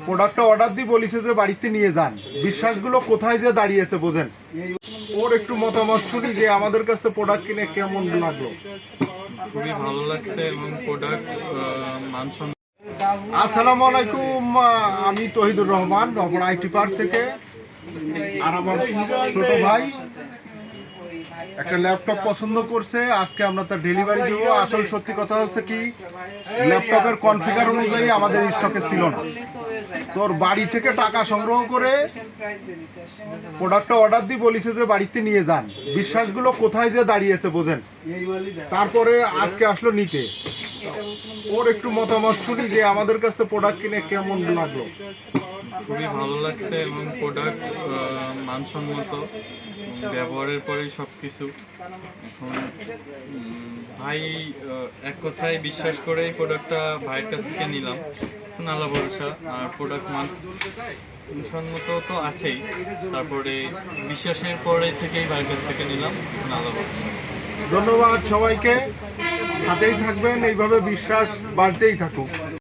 প্রোডাক্টটা অর্ডার দিয়ে বলিছে যে বাড়িতে নিয়ে যান, বিশ্বাসগুলো কোথায় যে দাঁড়িয়েছে বোঝেন। ওর একটু মতামত শুনি যে আমাদের কাছে প্রোডাক্ট কিনে কেমন লাগলো। খুবই ভালো লাগছে এবং প্রোডাক্ট মানসম্মত। আসসালামু আলাইকুম, আমি তহিদুর রহমান রমনা আইটি পার্ক থেকে। আর আমার ছোট ভাই একটা ল্যাপটপ পছন্দ করছে, আজকে আমরা তার ডেলিভারি দেবো। আসল সত্যি কথা হচ্ছে কি, ল্যাপটপের কনফিগার অনুযায়ী আমাদের স্টকে ছিল না। তোর বাড়ি থেকে টাকা সংগ্রহ করে প্রোডাক্টটা অর্ডার দিয়ে বলিছে যে বাড়িতে নিয়ে যান, বিশ্বাসগুলো কোথায় যে দাঁড়িয়েছে বোঝেন। তারপরে আজকে আসলো নিতে। ওর একটু মতামত শুনি যে আমাদের কাছে প্রোডাক্ট কিনে কেমন লাগলো। খুবই ভালো লাগছে এবং প্রোডাক্ট মানসম্মত, ব্যবহারের পরেই সব কিছু। এখন ভাই এক কথায় বিশ্বাস করে এই প্রোডাক্টটা ভাইয়ের কাছ থেকে নিলাম, আল্লাহ ভরসা। আর প্রোডাক্ট মানসম্মত তো আছেই, তারপরে বিশ্বাসের পরে থেকেই ভাইয়ের কাছ থেকে নিলাম, আল্লাহ ভরসা। ধন্যবাদ সবাইকে, সাথেই থাকবেন, এইভাবে বিশ্বাস বাড়তেই থাকুক।